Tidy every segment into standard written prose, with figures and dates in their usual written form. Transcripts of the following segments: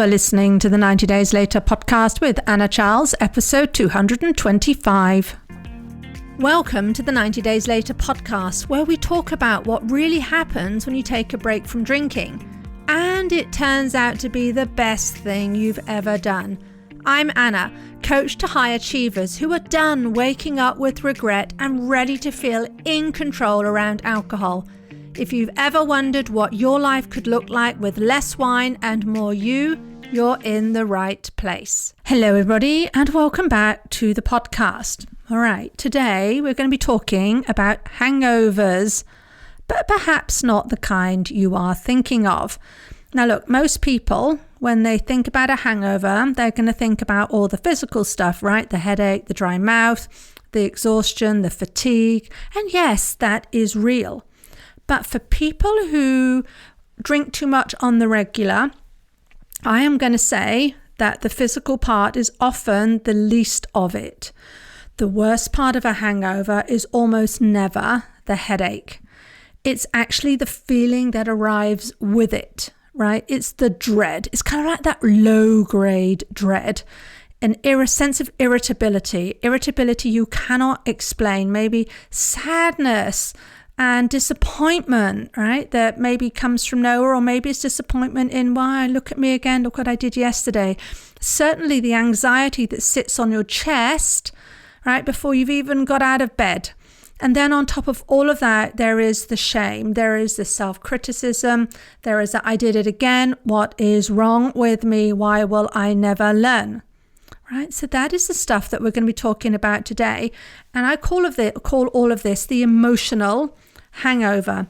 are listening to the 90 Days Later podcast with Anna Charles, episode 225. Welcome to the 90 Days Later podcast, where we talk about what really happens when you take a break from drinking. And it turns out to be the best thing you've ever done. I'm Anna, coach to high achievers who are done waking up with regret and ready to feel in control around alcohol. If you've ever wondered what your life could look like with less wine and more you, you're in the right place. Hello everybody and welcome back to the podcast. All right, today we're going to be talking about hangovers, but perhaps not the kind you are thinking of. Now look, most people, when they think about a hangover, they're going to think about all the physical stuff, right? The headache, the dry mouth, the exhaustion, the fatigue. And yes, that is real. But for people who drink too much on the regular, I am going to say that the physical part is often the least of it. The worst part of a hangover is almost never the headache. It's actually the feeling that arrives with it, right? It's the dread. It's kind of like that low-grade dread. An sense of irritability you cannot explain, maybe sadness, and disappointment, right? That maybe comes from nowhere, or maybe it's disappointment in, why, look at me again, look what I did yesterday. Certainly the anxiety that sits on your chest, right, before you've even got out of bed. And then on top of all of that, there is the shame, there is the self-criticism, there is that I did it again, what is wrong with me, why will I never learn? Right, so that is the stuff that we're going to be talking about today. And I call all of this the emotional hangover.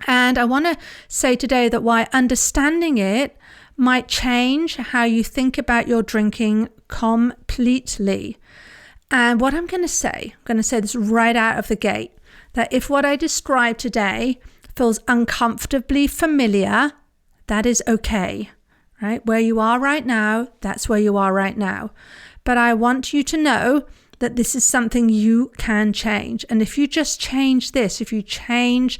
And I want to say today that why understanding it might change how you think about your drinking completely. And what I'm going to say this right out of the gate, that if what I describe today feels uncomfortably familiar, that is okay. Right? Where you are right now, that's where you are right now. But I want you to know that this is something you can change. And if you just change this, if you change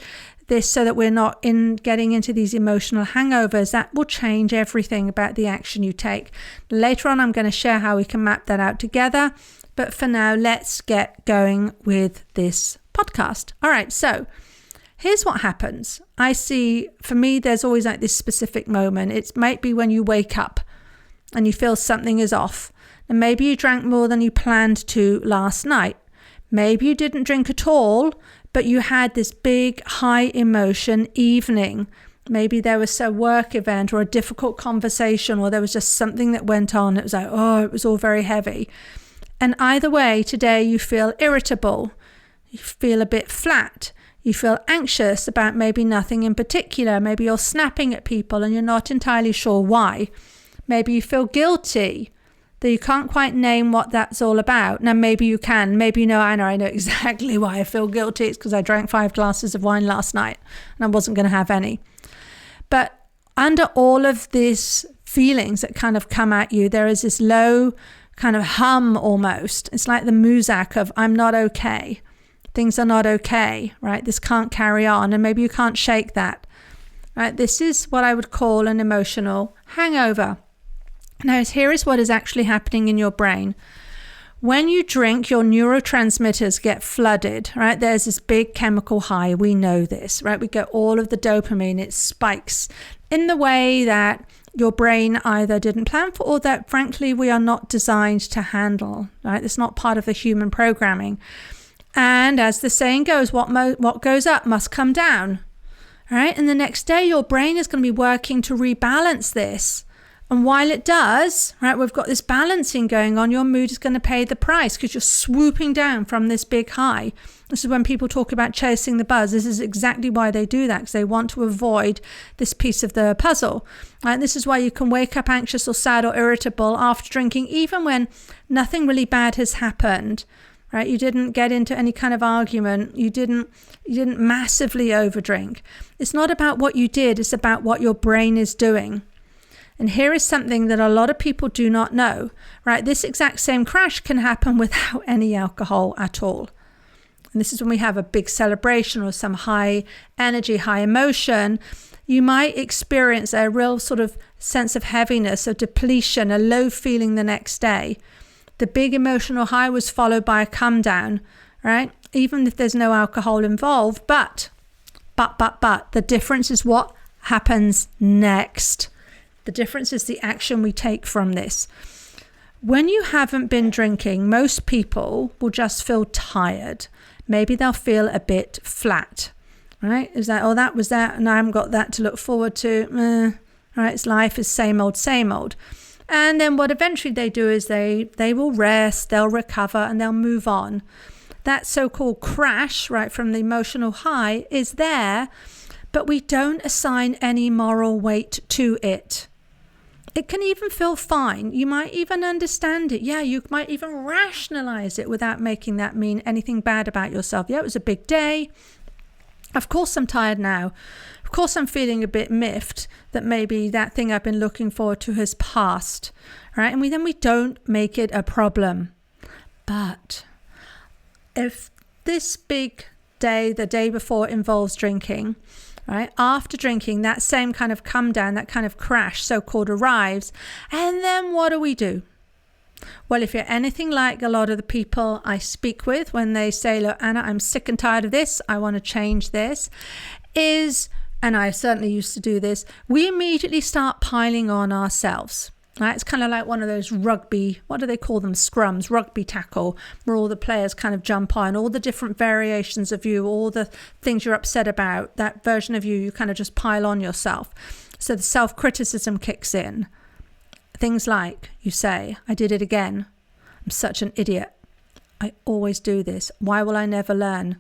this so that we're not getting into these emotional hangovers, that will change everything about the action you take. Later on, I'm going to share how we can map that out together. But for now, let's get going with this podcast. All right, so here's what happens. I see, for me, there's always like this specific moment. It might be when you wake up and you feel something is off. And maybe you drank more than you planned to last night. Maybe you didn't drink at all, but you had this big high emotion evening. Maybe there was a work event or a difficult conversation, or there was just something that went on. It was like, it was all very heavy. And either way, today you feel irritable. You feel a bit flat. You feel anxious about maybe nothing in particular. Maybe you're snapping at people and you're not entirely sure why. Maybe you feel guilty that you can't quite name what that's all about. Now, maybe you can. Maybe you know, I know exactly why I feel guilty. It's because I drank 5 glasses of wine last night and I wasn't going to have any. But under all of these feelings that kind of come at you, there is this low kind of hum almost. It's like the muzak of I'm not okay. Things are not okay, right? This can't carry on, and maybe you can't shake that, right? This is what I would call an emotional hangover. Now, here is what is actually happening in your brain. When you drink, your neurotransmitters get flooded, right? There's this big chemical high. We know this, right? We get all of the dopamine. It spikes in the way that your brain either didn't plan for, or that, frankly, we are not designed to handle, right? It's not part of the human programming. And as the saying goes, what goes up must come down, right? And the next day, your brain is going to be working to rebalance this. And while it does, right, we've got this balancing going on, your mood is going to pay the price because you're swooping down from this big high. This is when people talk about chasing the buzz. This is exactly why they do that, because they want to avoid this piece of the puzzle. Right? This is why you can wake up anxious or sad or irritable after drinking, even when nothing really bad has happened. Right? You didn't get into any kind of argument. You didn't massively overdrink. It's not about what you did. It's about what your brain is doing. And here is something that a lot of people do not know, right? This exact same crash can happen without any alcohol at all. And this is when we have a big celebration or some high energy, high emotion. You might experience a real sort of sense of heaviness, of depletion, a low feeling the next day. The big emotional high was followed by a come down, right? Even if there's no alcohol involved, but the difference is what happens next. The difference is the action we take from this. When you haven't been drinking, most people will just feel tired. Maybe they'll feel a bit flat, right? Is that, oh, that was that, and I haven't got that to look forward to. Right? It's life is same old, same old. And then what eventually they do is they will rest, they'll recover, and they'll move on. That so-called crash, right, from the emotional high is there, but we don't assign any moral weight to it. It can even feel fine. You might even understand it. Yeah, you might even rationalize it without making that mean anything bad about yourself. Yeah, it was a big day. Of course I'm tired now. Of course I'm feeling a bit miffed that maybe that thing I've been looking forward to has passed, right? And we don't make it a problem. But if this big day, the day before, involves drinking, right? After drinking, that same kind of come down, that kind of crash, so-called, arrives. And then what do? Well, if you're anything like a lot of the people I speak with when they say, look, Anna, I'm sick and tired of this, I want to change this, and I certainly used to do this, we immediately start piling on ourselves. Right? It's kind of like one of those rugby, what do they call them? Scrums, rugby tackle, where all the players kind of jump on, all the different variations of you, all the things you're upset about, that version of you kind of just pile on yourself. So the self-criticism kicks in. Things like, you say, I did it again. I'm such an idiot. I always do this. Why will I never learn?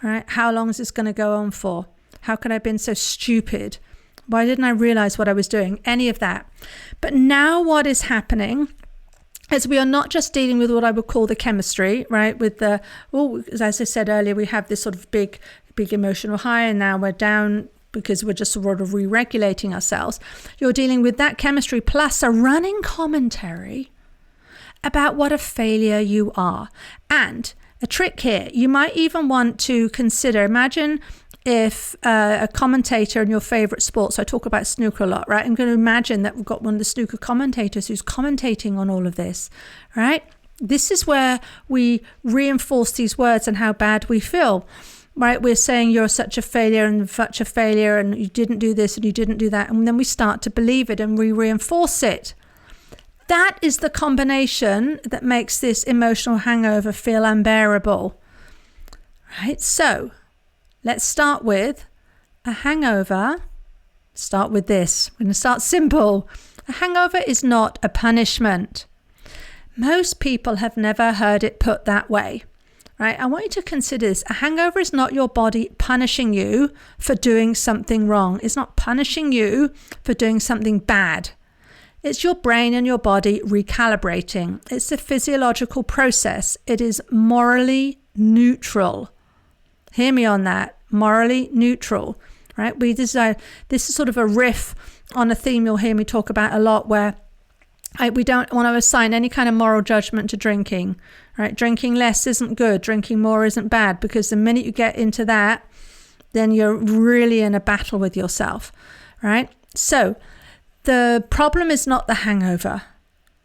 All right? How long is this going to go on for? How could I have been so stupid? Why didn't I realize what I was doing? Any of that. But now what is happening is we are not just dealing with what I would call the chemistry, right? With the, as I said earlier, we have this sort of big emotional high, and now we're down because we're just sort of re-regulating ourselves. You're dealing with that chemistry plus a running commentary about what a failure you are. And a trick here, you might even want to consider, imagine if a commentator in your favorite sport, so I talk about snooker a lot, right? I'm going to imagine that we've got one of the snooker commentators who's commentating on all of this, right? This is where we reinforce these words and how bad we feel, right? We're saying you're such a failure and such a failure and you didn't do this and you didn't do that. And then we start to believe it and we reinforce it. That is the combination that makes this emotional hangover feel unbearable, right? So let's start with a hangover. Start with this. We're going to start simple. A hangover is not a punishment. Most people have never heard it put that way, right? I want you to consider this. A hangover is not your body punishing you for doing something wrong. It's not punishing you for doing something bad. It's your brain and your body recalibrating. It's a physiological process. It is morally neutral. Hear me on that. Morally neutral, right? This is sort of a riff on a theme you'll hear me talk about a lot, where we don't want to assign any kind of moral judgment to drinking, right? Drinking less isn't good. Drinking more isn't bad, because the minute you get into that, then you're really in a battle with yourself, right? So the problem is not the hangover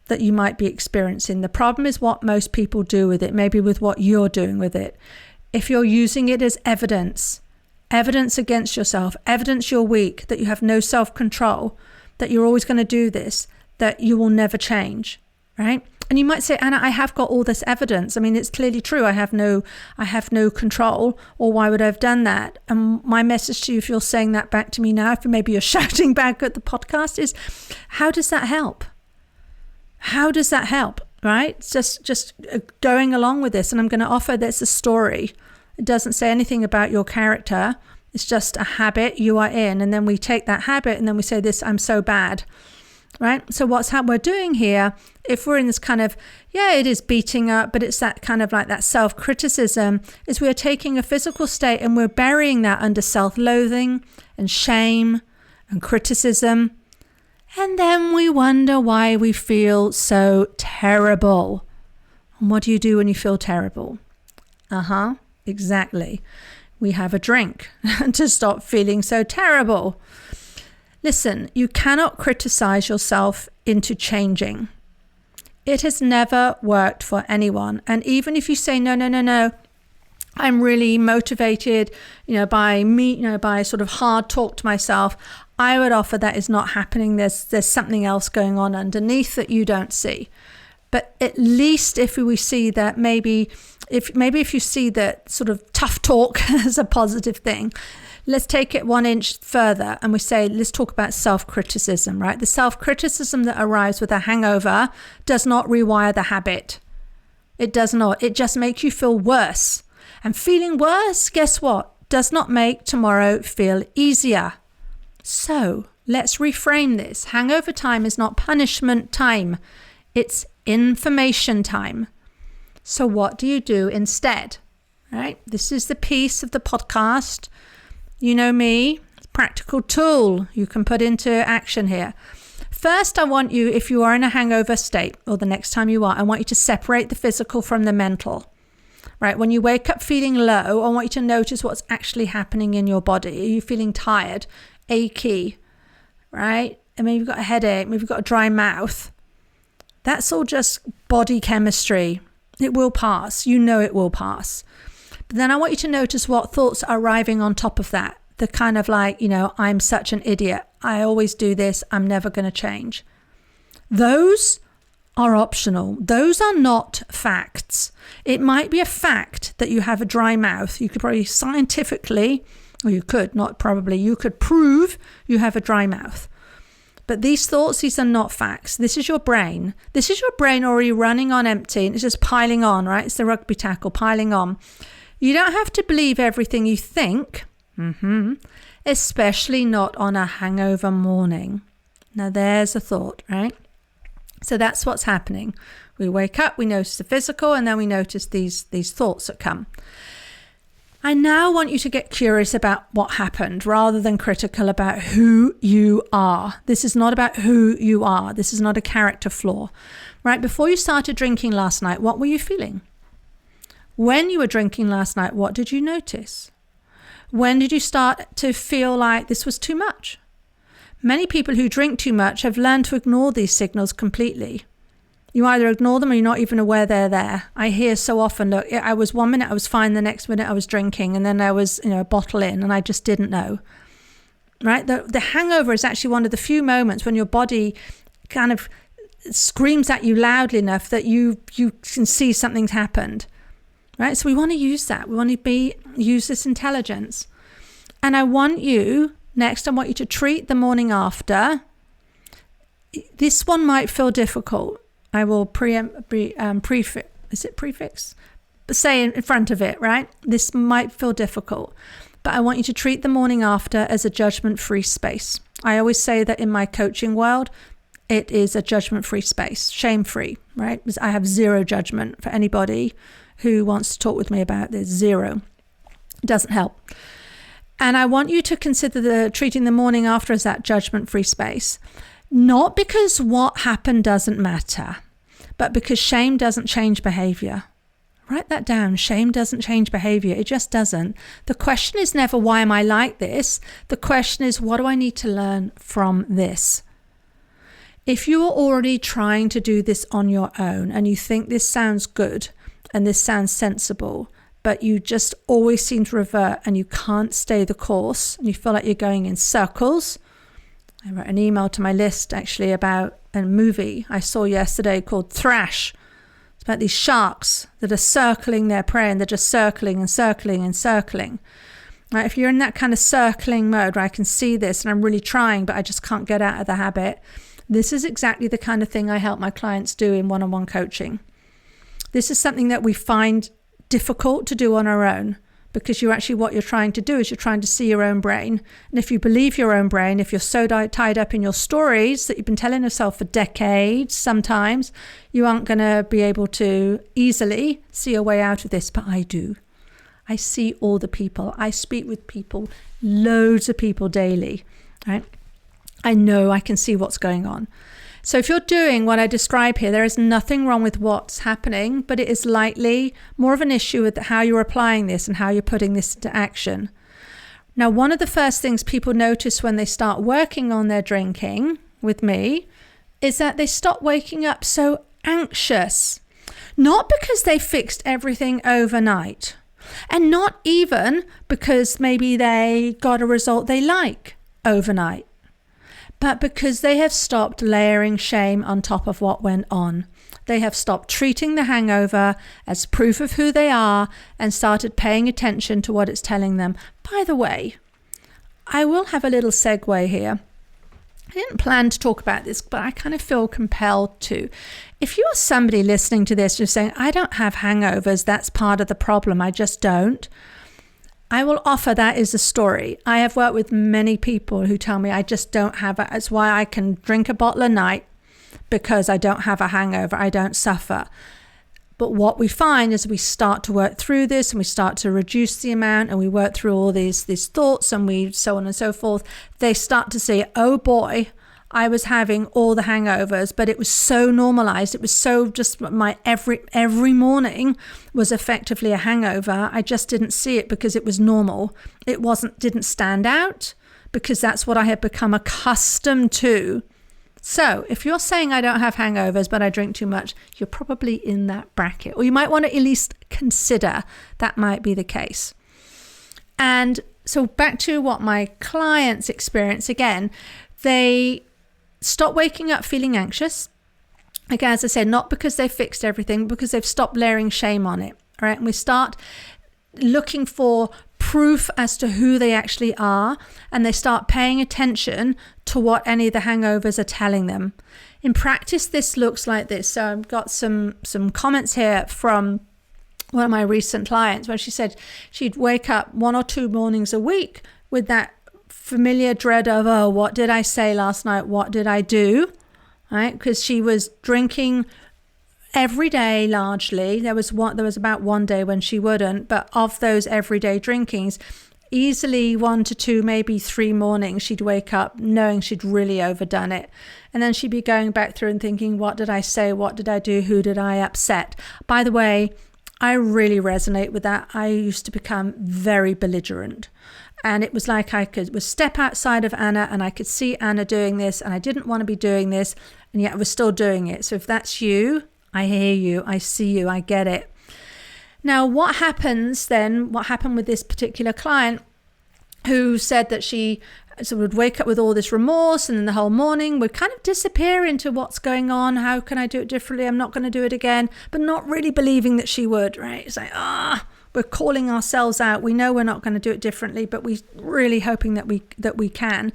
that you might be experiencing. The problem is what most people do with it, maybe with what you're doing with it. If you're using it as evidence against yourself, evidence you're weak, that you have no self-control, that you're always going to do this, that you will never change, right? And you might say, Anna, I have got all this evidence. I mean, it's clearly true. I have no control, or why would I have done that? And my message to you, if you're saying that back to me now, if maybe you're shouting back at the podcast, is how does that help? How does that help? Right? Just going along with this. And I'm going to offer this a story. It doesn't say anything about your character. It's just a habit you are in. And then we take that habit and then we say this, I'm so bad. Right? So what's we're doing here, if we're in this kind of, it is beating up, but it's that kind of like that self-criticism, is we're taking a physical state and we're burying that under self-loathing and shame and criticism. And then we wonder why we feel so terrible. And what do you do when you feel terrible? Exactly. we have a drink to stop feeling so terrible. Listen, you cannot criticize yourself into changing. It has never worked for anyone. And even if you say, no, I'm really motivated, by sort of hard talk to myself, I would offer that is not happening. There's something else going on underneath that you don't see. But at least if we see that if you see that sort of tough talk as a positive thing, let's take it 1 inch further and we say, let's talk about self-criticism, right? The self-criticism that arrives with a hangover does not rewire the habit. It does not. It just makes you feel worse. And feeling worse, guess what? Does not make tomorrow feel easier. So let's reframe this. Hangover time is not punishment time. It's information time. So what do you do instead? Right? This is the piece of the podcast. You know me, practical tool you can put into action here. First, I want you, if you are in a hangover state, or the next time you are, I want you to separate the physical from the mental. Right? When you wake up feeling low, I want you to notice what's actually happening in your body. Are you feeling tired, achy, right? I mean, you've got a headache, maybe you've got a dry mouth. That's all just body chemistry. It will pass. You know it will pass. But then I want you to notice what thoughts are arriving on top of that. The kind of like, I'm such an idiot. I always do this. I'm never going to change. Those are optional. Those are not facts. It might be a fact that you have a dry mouth. You could probably scientifically, or you could, not probably, you could prove you have a dry mouth. But these thoughts, these are not facts. This is your brain. This is your brain already running on empty and it's just piling on, right? It's the rugby tackle piling on. You don't have to believe everything you think, especially not on a hangover morning. Now there's a thought, right? So that's what's happening. We wake up, we notice the physical, and then we notice these thoughts that come. I now want you to get curious about what happened rather than critical about who you are. This is not about who you are. This is not a character flaw, right? Before you started drinking last night, what were you feeling? When you were drinking last night, what did you notice? When did you start to feel like this was too much? Many people who drink too much have learned to ignore these signals completely. You either ignore them or you're not even aware they're there. I hear so often, look, I was 1 minute I was fine, the next minute I was drinking, and then I was, a bottle in, and I just didn't know. Right? The hangover is actually one of the few moments when your body kind of screams at you loudly enough that you can see something's happened. Right? So we want to use that. We want to use this intelligence. And I want you to treat the morning after. This one might feel difficult. I will prefix. Is it prefix? Say in front of it, right? This might feel difficult, but I want you to treat the morning after as a judgment-free space. I always say that in my coaching world, it is a judgment-free space, shame-free, right? Because I have zero judgment for anybody who wants to talk with me about this. Zero. It doesn't help. And I want you to consider treating the morning after as that judgment-free space. Not because what happened doesn't matter, but because shame doesn't change behavior. Write that down. Shame doesn't change behavior. It just doesn't. The question is never, why am I like this? The question is, what do I need to learn from this? If you are already trying to do this on your own and you think this sounds good and this sounds sensible, but you just always seem to revert and you can't stay the course and you feel like you're going in circles. I wrote an email to my list actually about a movie I saw yesterday called Thrash. It's about these sharks that are circling their prey and they're just circling and circling and circling. Now, if you're in that kind of circling mode where I can see this and I'm really trying, but I just can't get out of the habit, this is exactly the kind of thing I help my clients do in one-on-one coaching. This is something that we find difficult to do on our own. Because what you're trying to do is you're trying to see your own brain. And if you believe your own brain, if you're so tied up in your stories that you've been telling yourself for decades, sometimes you aren't going to be able to easily see a way out of this. But I do. I see all the people. I speak with people, loads of people daily. Right? I know I can see what's going on. So if you're doing what I describe here, there is nothing wrong with what's happening, but it is likely more of an issue with how you're applying this and how you're putting this into action. Now, one of the first things people notice when they start working on their drinking with me is that they stop waking up so anxious. Not because they fixed everything overnight, and not even because maybe they got a result they like overnight, but because they have stopped layering shame on top of what went on. They have stopped treating the hangover as proof of who they are and started paying attention to what it's telling them. By the way, I will have a little segue here. I didn't plan to talk about this, but I kind of feel compelled to. If you're somebody listening to this, you're saying, I don't have hangovers, that's part of the problem, I just don't. I will offer that as a story. I have worked with many people who tell me I just don't have it. It's why I can drink a bottle a night, because I don't have a hangover, I don't suffer. But what we find is we start to work through this and we start to reduce the amount and we work through all these thoughts and we so on and so forth. They start to say, oh boy, I was having all the hangovers, but it was so normalized. It was so just my every morning was effectively a hangover. I just didn't see it because it was normal. It didn't stand out because that's what I had become accustomed to. So if you're saying I don't have hangovers, but I drink too much, you're probably in that bracket, or you might want to at least consider that might be the case. And so back to what my clients experience again, they stop waking up feeling anxious. Again, as I said, not because they fixed everything, because they've stopped layering shame on it. All right. And we start looking for proof as to who they actually are, and they start paying attention to what any of the hangovers are telling them. In practice, this looks like this. So I've got some comments here from one of my recent clients where she said she'd wake up 1 or 2 mornings a week with that familiar dread of, oh, what did I say last night? What did I do? Right? Because she was drinking every day largely. There was about one day when she wouldn't, but of those everyday drinkings, easily 1 to 2, maybe 3 mornings she'd wake up knowing she'd really overdone it. And then she'd be going back through and thinking, what did I say? What did I do? Who did I upset? By the way, I really resonate with that. I used to become very belligerent. And it was like I would step outside of Anna and I could see Anna doing this and I didn't want to be doing this, and yet I was still doing it. So if that's you, I hear you, I see you, I get it. Now, what happened with this particular client who said that she would wake up with all this remorse and then the whole morning would kind of disappear into what's going on. How can I do it differently? I'm not going to do it again, but not really believing that she would, right? It's like, we're calling ourselves out. We know we're not going to do it differently, but we're really hoping that we can.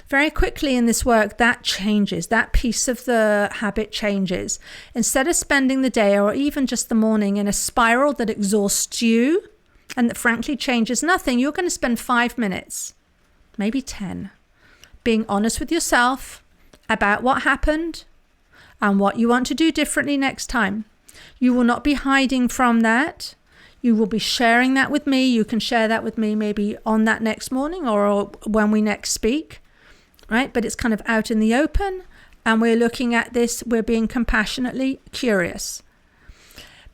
Very quickly in this work, that changes. That piece of the habit changes. Instead of spending the day or even just the morning in a spiral that exhausts you and that frankly changes nothing, you're going to spend 5 minutes, maybe 10, being honest with yourself about what happened and what you want to do differently next time. You will not be hiding from that. You will be sharing that with me. You can share that with me maybe on that next morning or when we next speak. Right? But it's kind of out in the open, and we're looking at this, we're being compassionately curious,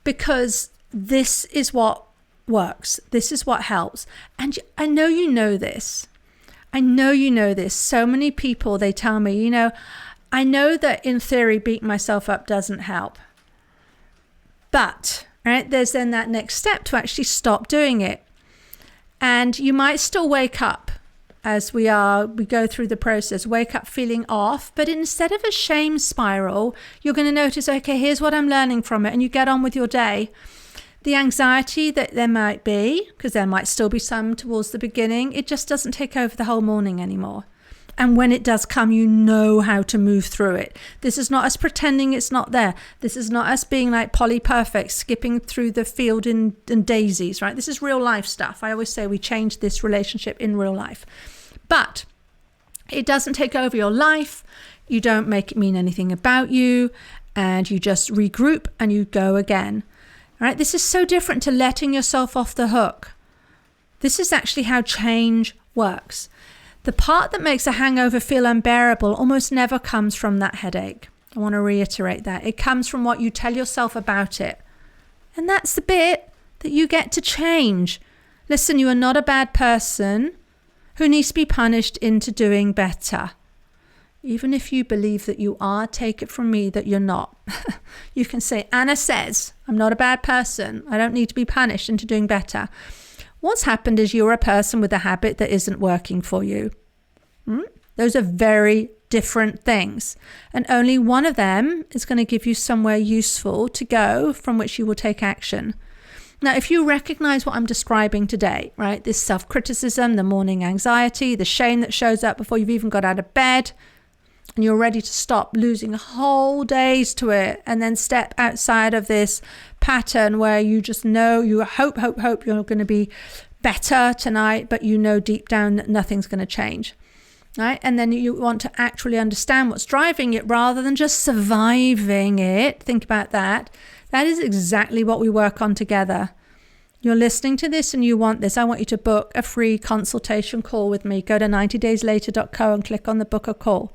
because this is what works. This is what helps. And I know you know this. So many people, they tell me, I know that in theory, beating myself up doesn't help. But, right, there's then that next step to actually stop doing it. And you might still wake up as we go through the process, wake up feeling off, but instead of a shame spiral, you're going to notice, okay, here's what I'm learning from it, and you get on with your day. The anxiety that there might be, because there might still be some towards the beginning, it just doesn't take over the whole morning anymore. And when it does come, you know how to move through it. This is not us pretending it's not there. This is not us being like Polly Perfect, skipping through the field in daisies, right? This is real life stuff. I always say we change this relationship in real life. But it doesn't take over your life. You don't make it mean anything about you, and you just regroup and you go again. All right? This is so different to letting yourself off the hook. This is actually how change works. The part that makes a hangover feel unbearable almost never comes from that headache. I want to reiterate that. It comes from what you tell yourself about it. And that's the bit that you get to change. Listen, you are not a bad person who needs to be punished into doing better. Even if you believe that you are, take it from me that you're not. You can say, Anna says, I'm not a bad person. I don't need to be punished into doing better. What's happened is you're a person with a habit that isn't working for you. Those are very different things. And only one of them is going to give you somewhere useful to go from which you will take action. Now, if you recognize what I'm describing today, right, this self-criticism, the morning anxiety, the shame that shows up before you've even got out of bed, and you're ready to stop losing whole days to it and then step outside of this pattern where you just know you hope you're going to be better tonight, but you know deep down that nothing's going to change. Right? And then you want to actually understand what's driving it rather than just surviving it. Think about that. That is exactly what we work on together. You're listening to this and you want this. I want you to book a free consultation call with me. Go to 90dayslater.co and click on the book a call.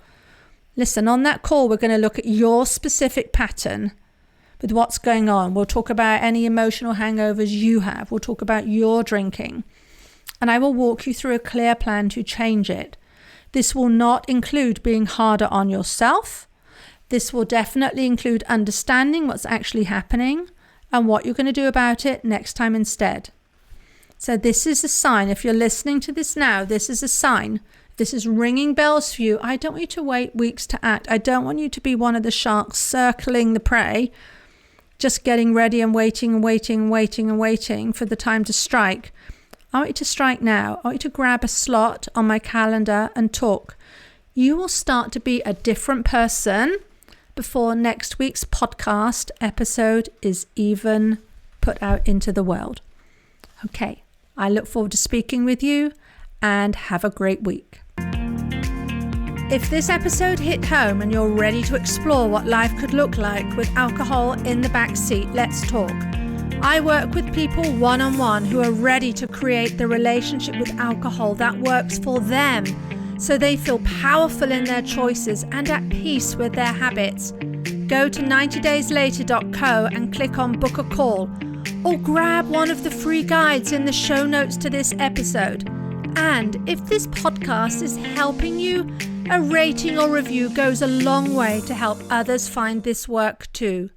Listen, on that call, we're going to look at your specific pattern with what's going on. We'll talk about any emotional hangovers you have. We'll talk about your drinking. And I will walk you through a clear plan to change it. This will not include being harder on yourself. This will definitely include understanding what's actually happening and what you're going to do about it next time instead. So this is a sign. If you're listening to this now, this is a sign. This is ringing bells for you. I don't want you to wait weeks to act. I don't want you to be one of the sharks circling the prey, just getting ready and waiting for the time to strike. I want you to strike now. I want you to grab a slot on my calendar and talk. You will start to be a different person before next week's podcast episode is even put out into the world. Okay, I look forward to speaking with you and have a great week. If this episode hit home and you're ready to explore what life could look like with alcohol in the back seat, let's talk. I work with people one-on-one who are ready to create the relationship with alcohol that works for them, so they feel powerful in their choices and at peace with their habits. Go to 90dayslater.co and click on book a call, or grab one of the free guides in the show notes to this episode. And if this podcast is helping you, a rating or review goes a long way to help others find this work too.